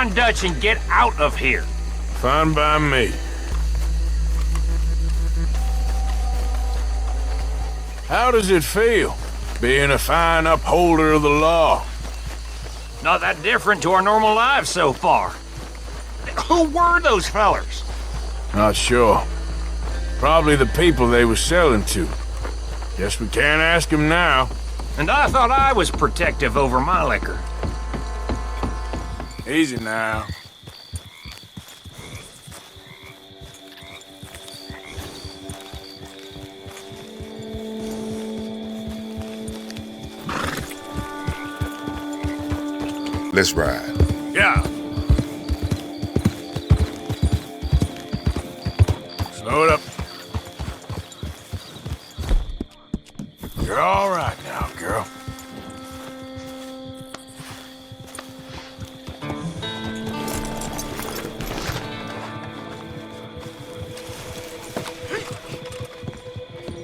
Fine Dutch and get out of here. Fine by me. How does it feel, being a fine upholder of the law? Not that different to our normal lives so far. Who were those fellers? Not sure. Probably the people they were selling to. Guess we can't ask them now. And I thought I was protective over my liquor. Easy now. Let's ride. Yeah. Slow it up. You're all right now, girl.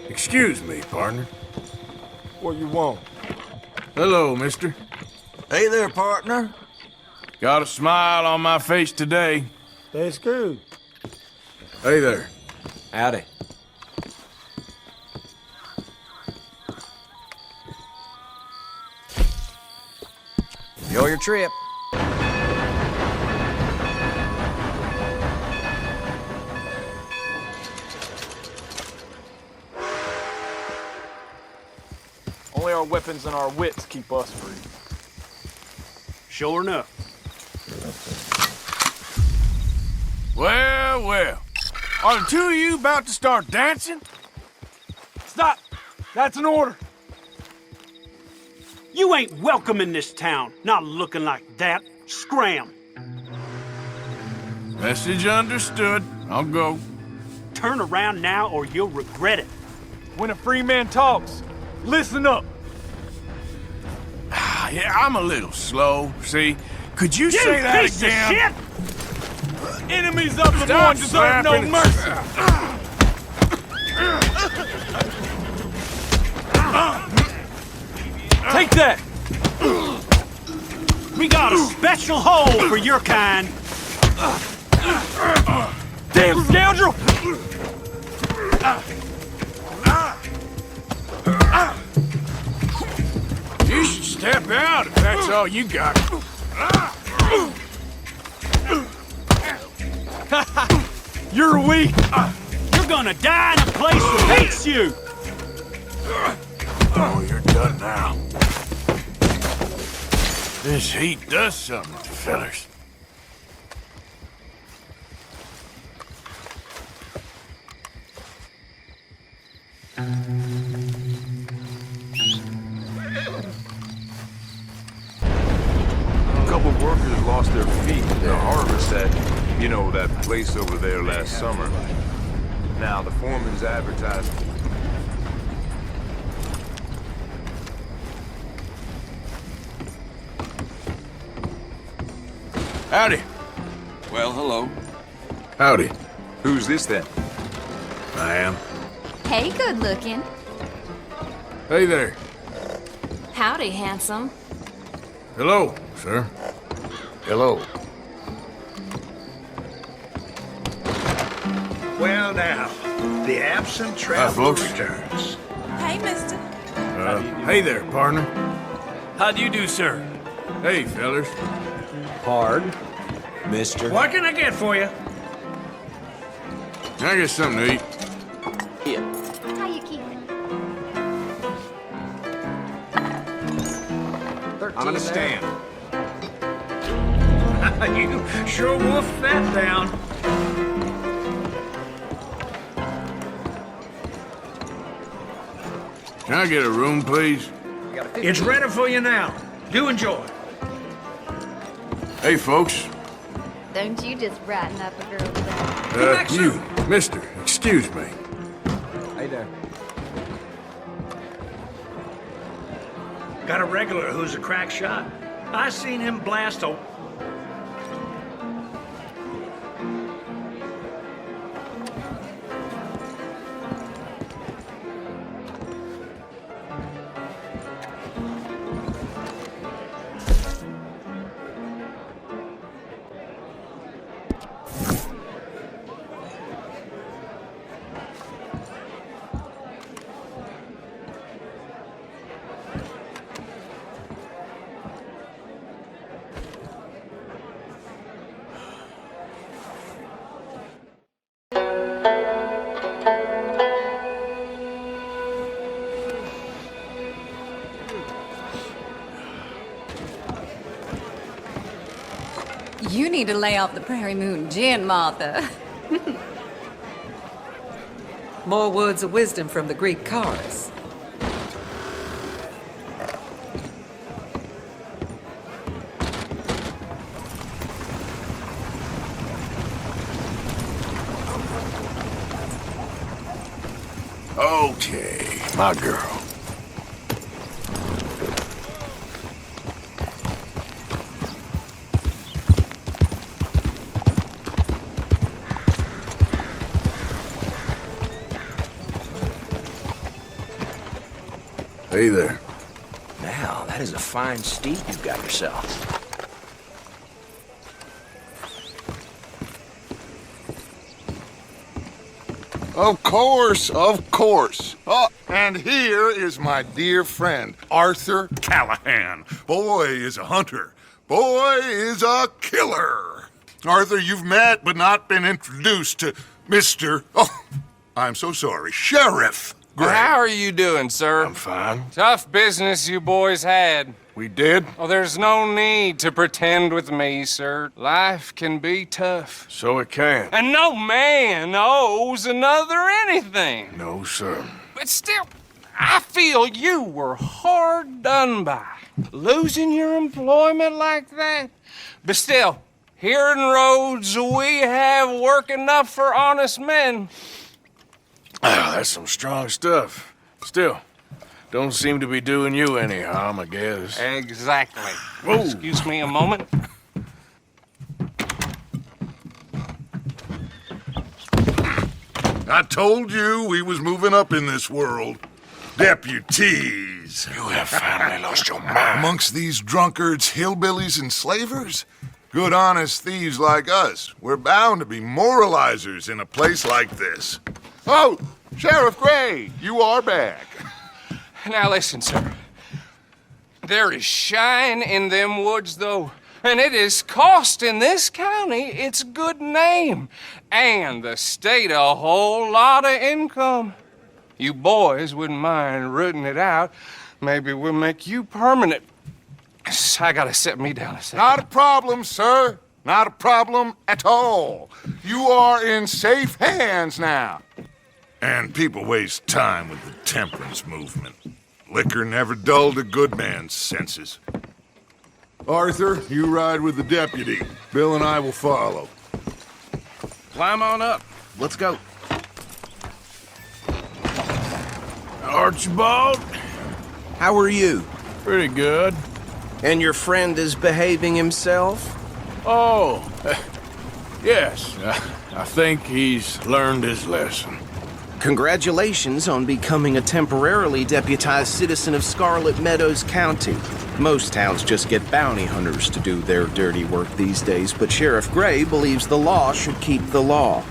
Excuse me, partner. What you want? Hello, mister. Hey there, partner. Got a smile on my face today. That's good. Hey there. Howdy. Enjoy your trip. Only our weapons and our wits keep us free. Sure enough. Well, well. Are the two of you about to start dancing? Stop! That's an order. You ain't welcome in this town, not looking like that. Scram. Message understood. I'll go. Turn around now or you'll regret it. When a free man talks, listen up. Yeah, I'm a little slow, see? Could you say that piece again? of shit! Enemies of the Stop one deserve no slapping. mercy. Take that! We got a special hole for your kind. Damn scoundrel! You should step out if that's all you got. You're weak. You're gonna die in a place that hates you. Oh, you're done now. This heat does something to fellers. A couple of workers lost their feet in the harvest at, you know, that place over there last summer. Now, the foreman's advertising. Howdy. Well, hello. Howdy. Who's this then? I am. Hey, good looking. Hey there. Howdy, handsome. Hello, sir. Hello. Well now, the absent Hi, traveler folks. returns. Hey, mister. Hey there, partner. How do you do, sir? Hey, fellers. Pard, mister. What can I get for you? Can I get something to eat? How you keeping? I'm gonna stand. You sure wolfed that down. Can I get a room, please? It's ready for you now. Do enjoy. Hey, folks. Don't you just brighten up a girl today. back You, soon. mister, excuse me. Hey there. Got a regular who's a crack shot. I seen him blast a... need to lay off the Prairie Moon gin, Martha. More words of wisdom from the Greek chorus. Okay, my girl. Hey there. Now, that is a fine steed you've got yourself. Of course, of course. Oh, and here is my dear friend, Arthur Callahan. Boy is a hunter. Boy is a killer. Arthur, you've met but not been introduced to Mr. Oh, I'm so sorry, Sheriff Gray. How are you doing, sir? I'm fine. Tough business you boys had. We did? Oh, there's no need to pretend with me, sir. Life can be tough. So it can. And no man owes another anything. No, sir. But still, I feel you were hard done by. Losing your employment like that. But still, here in Rhodes, we have work enough for honest men. That's some strong stuff. Still, don't seem to be doing you any harm, I guess. Exactly. Whoa. Excuse me a moment. I told you we was moving up in this world. Deputies. You have finally lost your mind. Amongst these drunkards, hillbillies, and slavers? Good honest thieves like us. We're bound to be moralizers in a place like this. Oh, Sheriff Gray, you are back. Now listen, sir. There is shine in them woods, though, and it is costing this county its good name and the state a whole lot of income. You boys wouldn't mind rooting it out. Maybe we'll make you permanent. I gotta set me down a second. Not a problem, sir. Not a problem at all. You are in safe hands now. And people waste time with the temperance movement. Liquor never dulled a good man's senses. Arthur, you ride with the deputy. Bill and I will follow. Climb on up. Let's go. Archibald? How are you? Pretty good. And your friend is behaving himself? Oh, yes. I think he's learned his lesson. Congratulations on becoming a temporarily deputized citizen of Scarlet Meadows County. Most towns just get bounty hunters to do their dirty work these days, but Sheriff Gray believes the law should keep the law.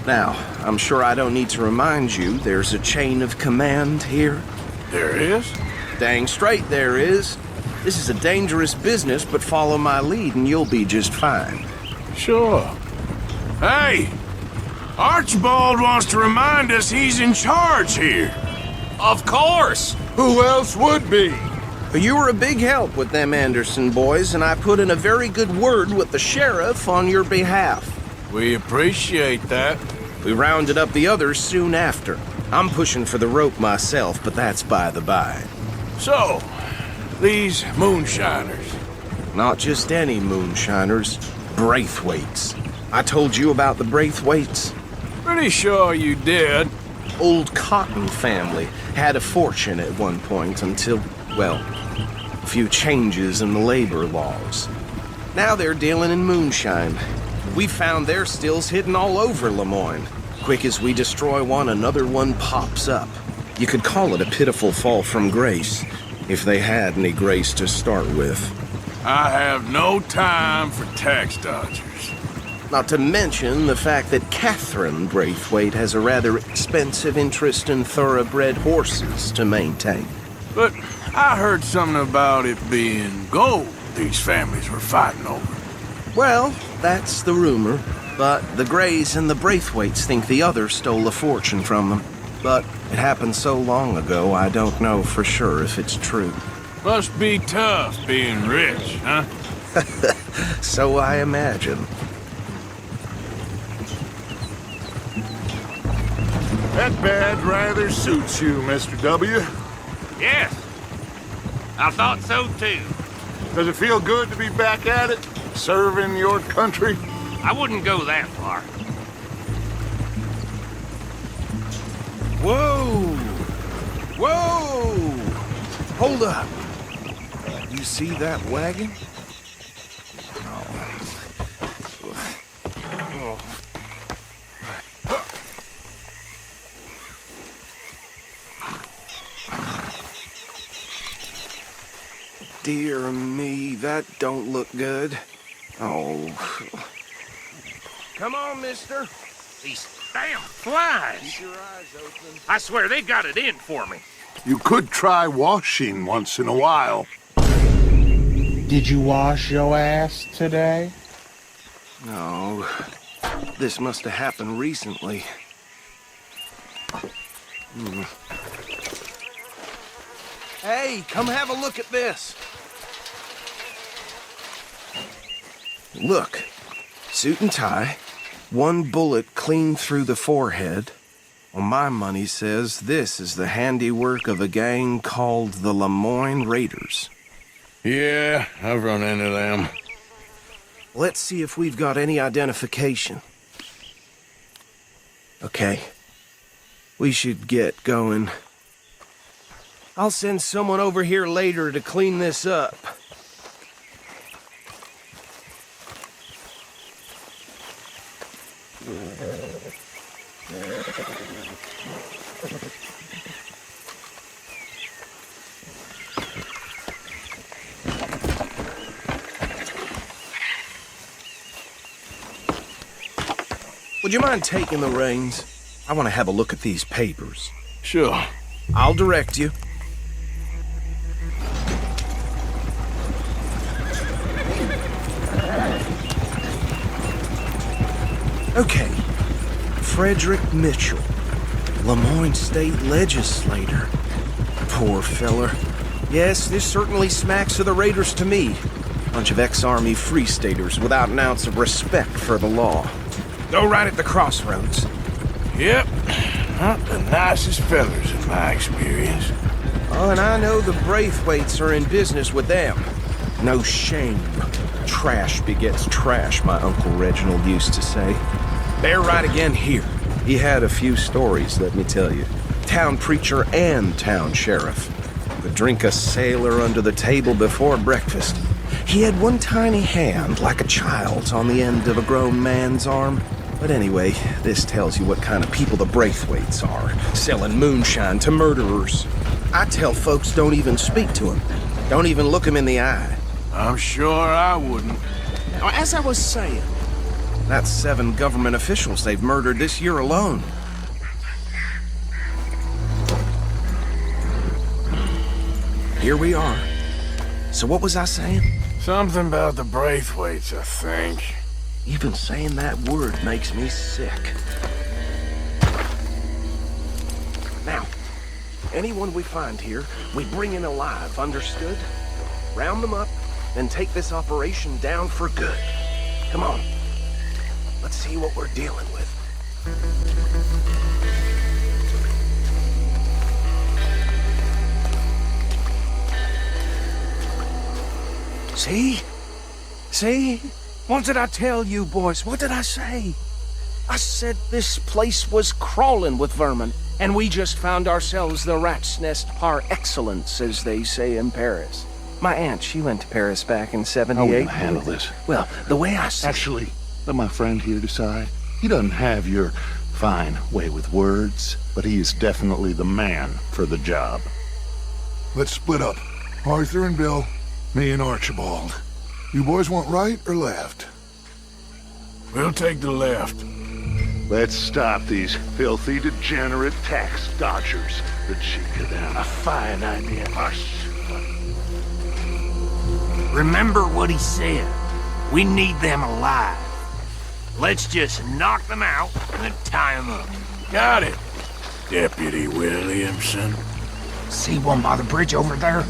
Now, I'm sure I don't need to remind you there's a chain of command here. There is? Dang straight there is. This is a dangerous business, but follow my lead and you'll be just fine. Sure. Hey! Archibald wants to remind us he's in charge here. Of course! Who else would be? You were a big help with them Anderson boys, and I put in a very good word with the sheriff on your behalf. We appreciate that. We rounded up the others soon after. I'm pushing for the rope myself, but that's by the by. So, these moonshiners. Not just any moonshiners, Braithwaites. I told you about the Braithwaites? Pretty sure you did. Old Cotton family had a fortune at one point until, well, a few changes in the labor laws. Now they're dealing in moonshine. We found their stills hidden all over Lemoyne. Quick as we destroy one, another one pops up. You could call it a pitiful fall from grace, if they had any grace to start with. I have no time for tax dodgers. Not to mention the fact that Catherine Braithwaite has a rather expensive interest in thoroughbred horses to maintain. But I heard something about it being gold these families were fighting over. Well, that's the rumor. But the Grays and the Braithwaites think the other stole a fortune from them. But it happened so long ago, I don't know for sure if it's true. Must be tough being rich, huh? So I imagine. That badge rather suits you, Mr. W. Yes. I thought so too. Does it feel good to be back at it, serving your country? I wouldn't go that far. Whoa! Whoa! Hold up. You see that wagon? Dear me, that don't look good. Oh. Come on, mister. These damn flies. Keep your eyes open. I swear they got it in for me. You could try washing once in a while. Did you wash your ass today? No. This must have happened recently. Hey, come have a look at this. Look. Suit and tie. One bullet clean through the forehead. Well, my money says this is the handiwork of a gang called the Lemoyne Raiders. Yeah, I've run into them. Let's see if we've got any identification. Okay. We should get going. I'll send someone over here later to clean this up. Would you mind taking the reins? I want to have a look at these papers. Sure. I'll direct you. Okay. Frederick Mitchell, Lemoyne State Legislator. Poor feller. Yes, this certainly smacks of the Raiders to me. Bunch of ex-Army Free Staters without an ounce of respect for the law. Go right at the crossroads. Yep. Not the nicest fellers in my experience. Oh, and I know the Braithwaites are in business with them. No shame. Trash begets trash, my Uncle Reginald used to say. They're right again here. He had a few stories, let me tell you. Town preacher and town sheriff. Could drink a sailor under the table before breakfast. He had one tiny hand, like a child's, on the end of a grown man's arm. But anyway, this tells you what kind of people the Braithwaites are, selling moonshine to murderers. I tell folks don't even speak to him. Don't even look him in the eye. I'm sure I wouldn't. Now, as I was saying, that's 7 government officials they've murdered this year alone. Here we are. So what was I saying? Something about the Braithwaites, I think. Even saying that word makes me sick. Now, anyone we find here, we bring in alive, understood? Round them up, then take this operation down for good. Come on. Let's see what we're dealing with. See? See? What did I tell you, boys? What did I say? I said this place was crawling with vermin, and we just found ourselves the rat's nest par excellence, as they say in Paris. My aunt, she went to Paris back in '78. How are we gonna handle this? Well, the way I see Actually, let my friend here decide. He doesn't have your fine way with words, but he is definitely the man for the job. Let's split up. Arthur and Bill, me and Archibald. You boys want right or left? We'll take the left. Let's stop these filthy, degenerate tax dodgers. The cheek of them. A fine idea. Remember what he said. We need them alive. Let's just knock them out and then tie them up. Got it, Deputy Williamson. See one by the bridge over there?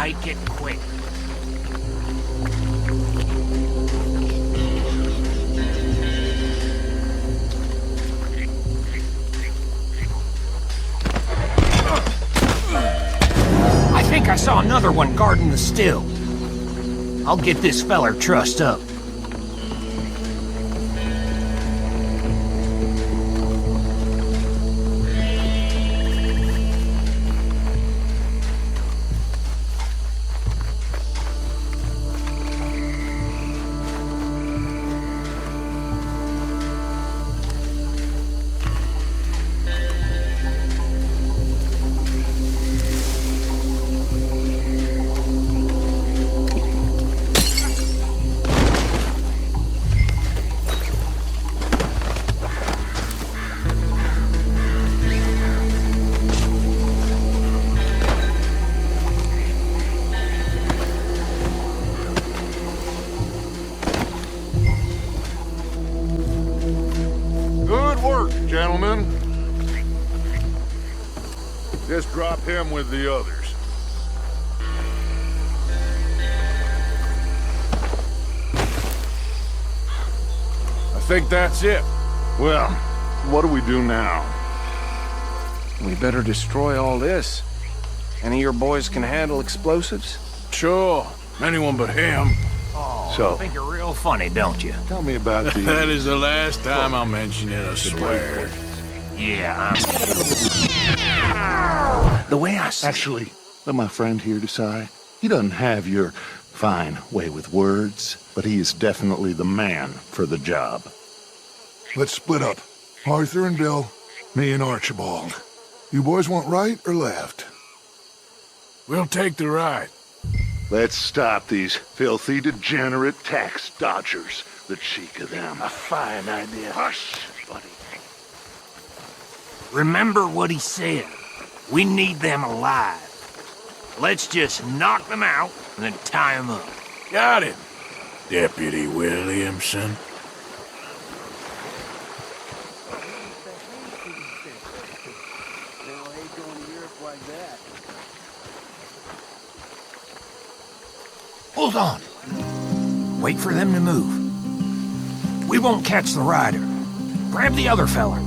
Make it quick. I think I saw another one guarding the still. I'll get this feller trussed up. Gentlemen, just drop him with the others. I think that's it. Well, what do we do now? We better destroy all this. Any of your boys can handle explosives? Sure. Anyone but him. Oh, So- you think you're real funny, don't you? Tell me about the... That is the last time I'll mention it, I swear. Yeah, the way I see Actually, let my friend here decide. He doesn't have your fine way with words, but he is definitely the man for the job. Let's split up. Arthur and Bill, me and Archibald. You boys want right or left? We'll take the right. Let's stop these filthy, degenerate tax dodgers. The cheek of them. a fine idea. Hush, buddy. Remember what he said. We need them alive. Let's just knock them out and then tie them up. Got him, Deputy Williamson. Hold on. Wait for them to move. We won't catch the rider. Grab the other fella.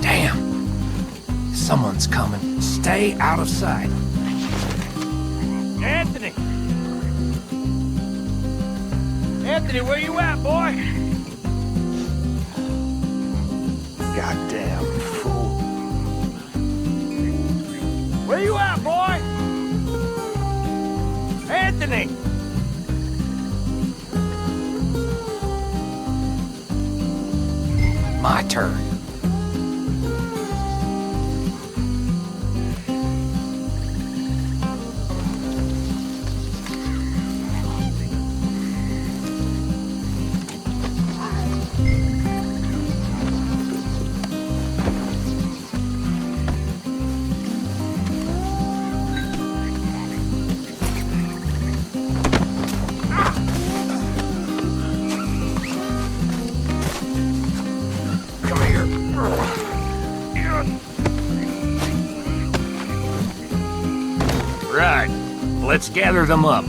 Damn. Someone's coming. Stay out of sight. Anthony! Anthony, where you at, boy? Goddamn fool. Where you at, boy? Anthony! My turn. Right. Let's gather them up.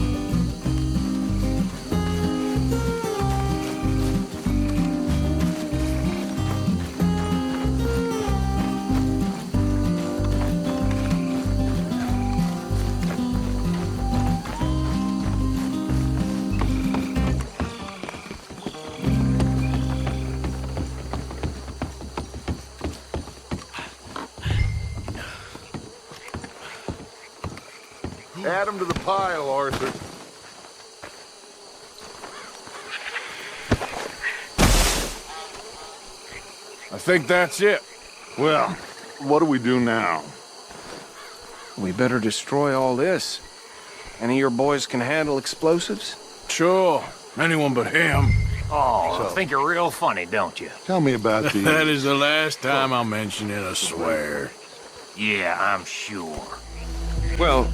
Add them to the pile, Arthur. I think that's it. Well, what do we do now? We better destroy all this. Any of your boys can handle explosives? Sure. Anyone but him. Oh, I think you're real funny, don't you? Tell me about the... That is the last time I'll mention it, I swear. Yeah, I'm sure. Well,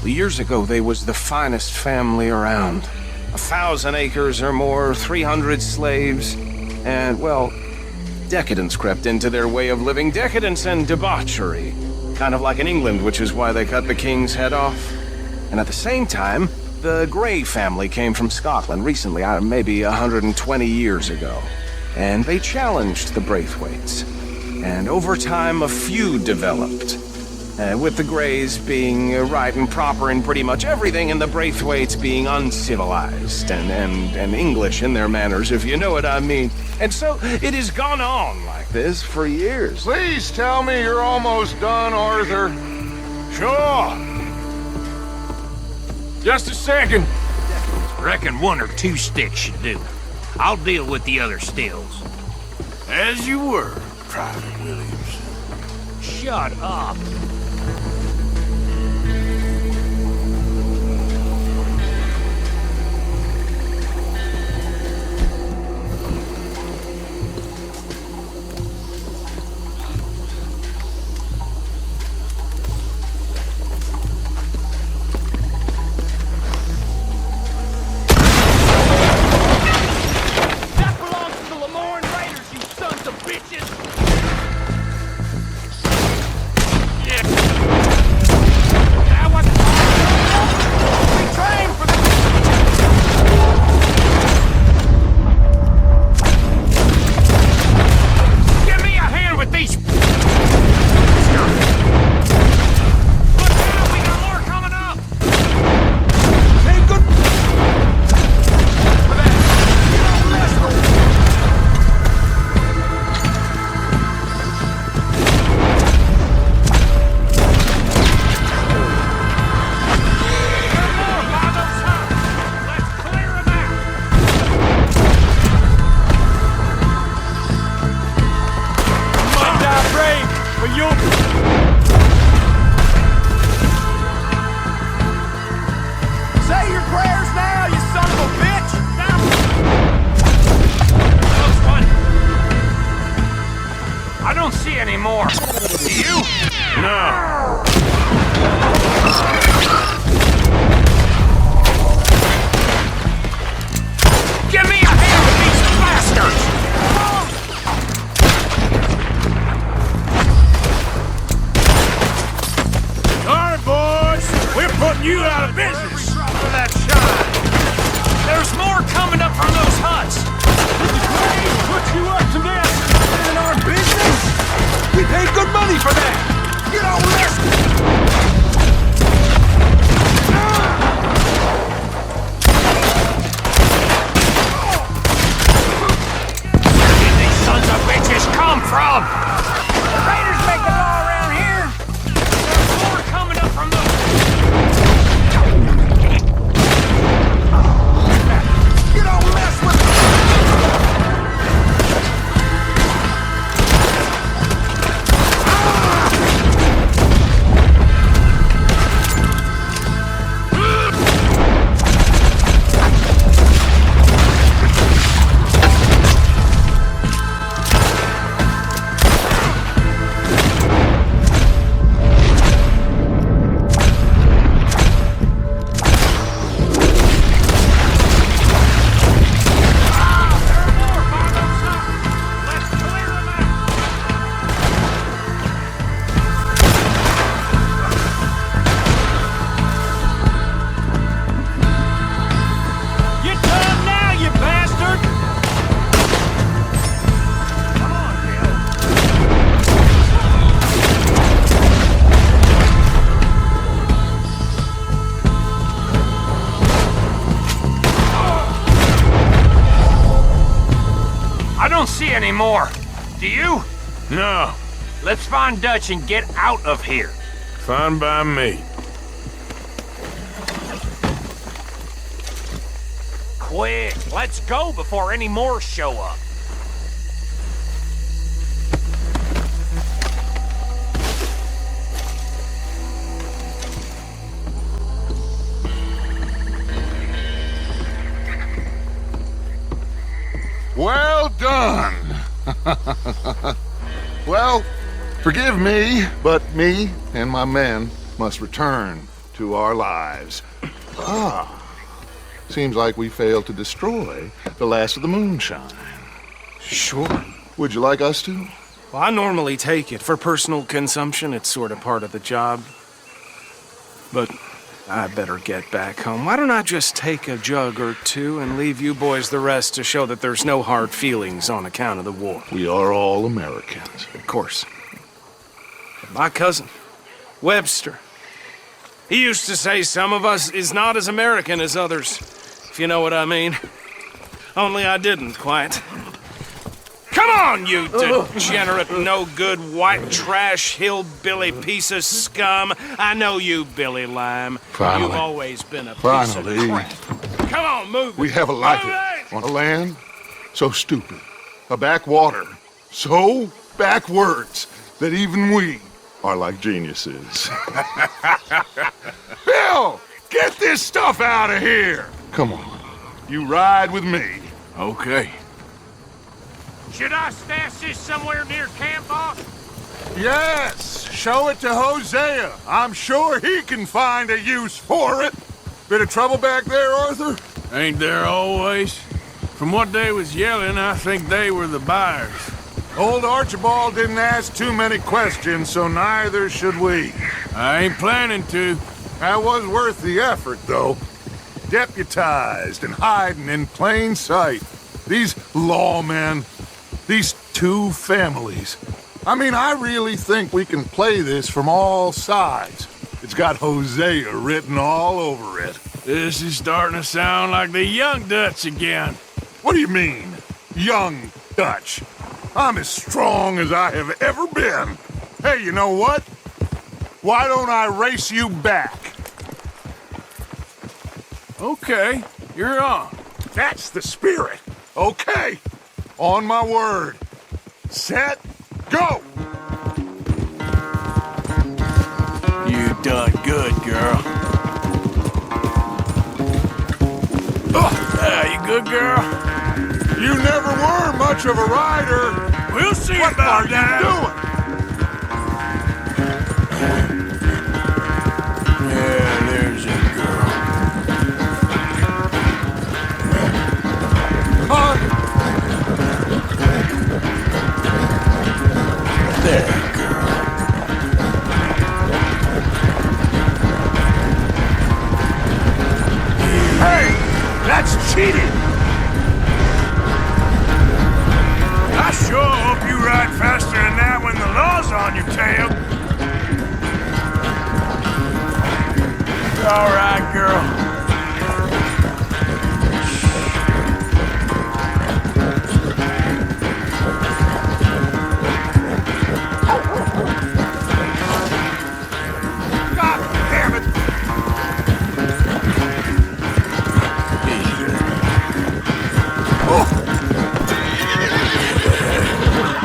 years ago, they was the finest family around. 1,000 acres or more, 300 slaves, and, well, decadence crept into their way of living. Decadence and debauchery. Kind of like in England, which is why they cut the king's head off. And at the same time, the Grey family came from Scotland recently, maybe 120 years ago. And they challenged the Braithwaites. And over time, a feud developed. With the Greys being right and proper in pretty much everything, and the Braithwaites being uncivilized and English in their manners, if you know what I mean. And so it has gone on like this for years. Please tell me you're almost done, Arthur. Sure. Just a second. Reckon 1 or 2 sticks should do. I'll deal with the other stills. As you were, Private Williams. Shut up. You out of business! For that shine! There's more coming up from those huts! Did the Grays put you up to this? In our business? We paid good money for that! You don't listen! Where did these sons of bitches come from? The raiders make the law around here! There's more coming up from those... Anymore. Do you? No. Let's find Dutch and get out of here. Fine by me. Quick, let's go before any more show up. Well done. Well, forgive me, but me and my men must return to our lives. Seems like we failed to destroy the last of the moonshine. Sure. Would you like us to? Well, I normally take it. For personal consumption, it's sort of part of the job. But I better get back home. Why don't I just take a jug or two and leave you boys the rest to show that there's no hard feelings on account of the war? We are all Americans. Of course. My cousin, Webster, he used to say some of us is not as American as others, if you know what I mean. Only I didn't quite. Come on, you degenerate, no-good, white trash, hillbilly piece of scum. I know you, Billy Lime. Finally. You've always been a piece Finally. of crap. Come on, move it. We have a life on a land so stupid, a backwater so backwards that even we are like geniuses. Bill, get this stuff out of here. Come on, you ride with me. Okay. Should I stash this somewhere near camp, boss? Yes, show it to Hosea. I'm sure he can find a use for it. Bit of trouble back there, Arthur? Ain't there always? From what they was yelling, I think they were the buyers. Old Archibald didn't ask too many questions, so neither should we. I ain't planning to. That was worth the effort, though. Deputized and hiding in plain sight. These lawmen, these two families. I mean, I really think we can play this from all sides. It's got Hosea written all over it. This is starting to sound like the Young Dutch again. What do you mean, Young Dutch? I'm as strong as I have ever been. Hey, you know what? Why don't I race you back? Okay, you're on. That's the spirit. Okay, on my word. Set, go! You done good, girl. You good, girl? You never were much of a rider. We'll see what about are that. you doing? Yeah, there's a girl. There, girl. Hey, that's cheating. I sure hope you ride faster than that when the law's on your tail. All right, girl. God damn it.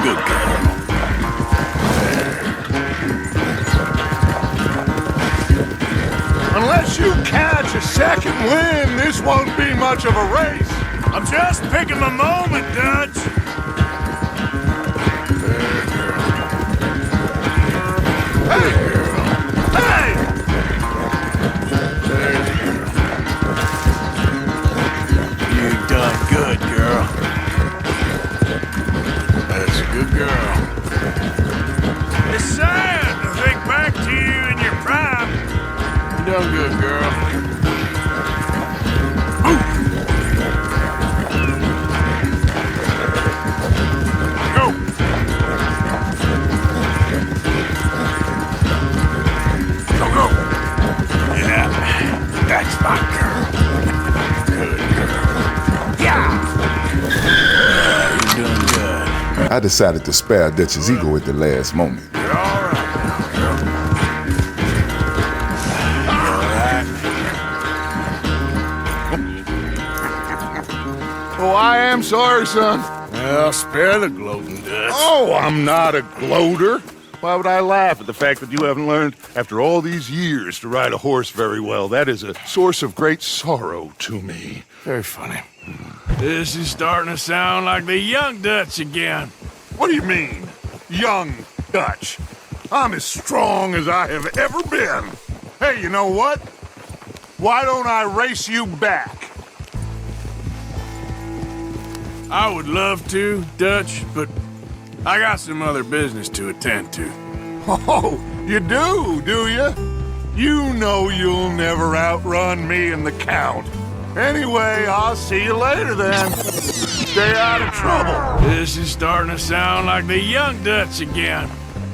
Good girl. Unless you catch a second wind, this won't be much of a race. I'm just picking my moment, Dutch. Hey! Hey! You done good, girl. That's a good girl. It's sad to think back to you in your prime. You done good, girl. Go! Go, go! Yeah, that's my girl. Good girl. Yeah! You're doing good. I decided to spare Dutch's ego at the last moment. You're all right now, girl. Oh, I am sorry, son. Well, spare the gloating, Dutch. Oh, I'm not a gloater. Why would I laugh at the fact that you haven't learned, after all these years, to ride a horse very well? That is a source of great sorrow to me. Very funny. This is starting to sound like the Young Dutch again. What do you mean, Young Dutch? I'm as strong as I have ever been. Hey, you know what? Why don't I race you back? I would love to, Dutch, but I got some other business to attend to. Oh, you do you? You know you'll never outrun me and the Count. Anyway, I'll see you later then. Stay out of trouble. This is starting to sound like the young Dutch again.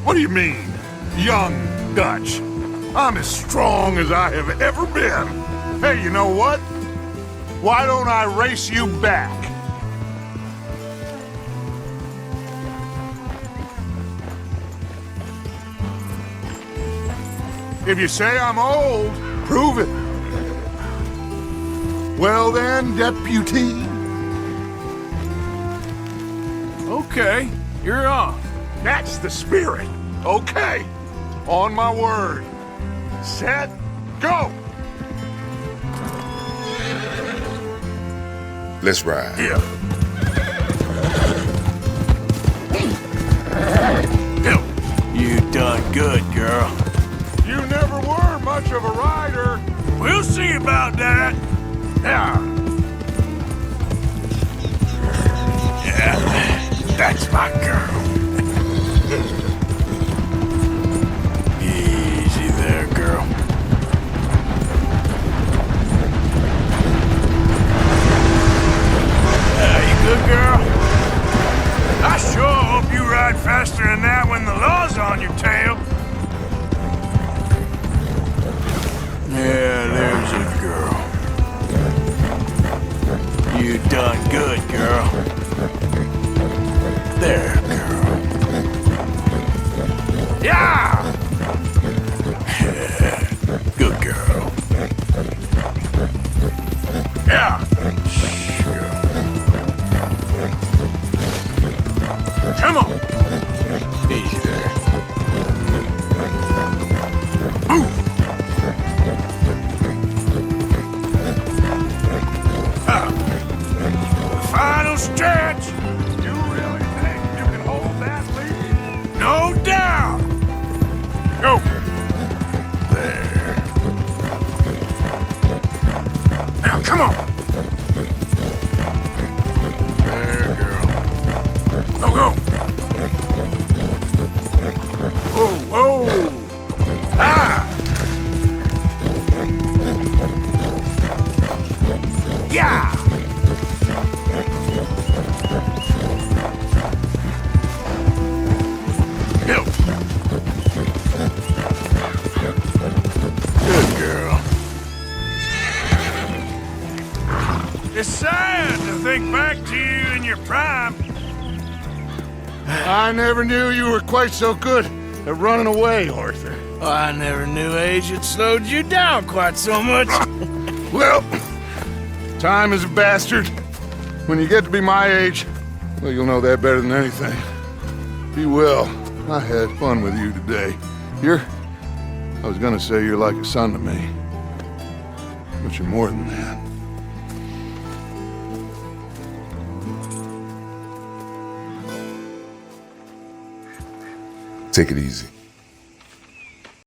What do you mean, young Dutch? I'm as strong as I have ever been. Hey, you know what? Why don't I race you back? If you say I'm old, prove it. Well then, deputy. Okay, you're on. That's the spirit. Okay. On my word. Set, go! Let's ride. Yeah. You done good, girl. You never were much of a rider. We'll see about that. Yeah. Yeah, that's my girl. Easy there, girl. You good, girl? I sure hope you ride faster than that when the law's on your tail. Yeah, there's a girl. You done good, girl. There, girl. Yeah! Good girl. Yeah! Sure. Come on! Easy there. Move! Final stretch! You really think you can hold that lead? No doubt! Go! There. Now, come on! There, girl. Go, go! Whoa, whoa! Ah! Yeah! Go! Good girl. It's sad to think back to you in your prime. I never knew you were quite so good at running away, Arthur. I never knew age had slowed you down quite so much. Well, time is a bastard. When you get to be my age, well, you'll know that better than anything. Be well. I had fun with you today. I was gonna say you're like a son to me. But you're more than that. Take it easy.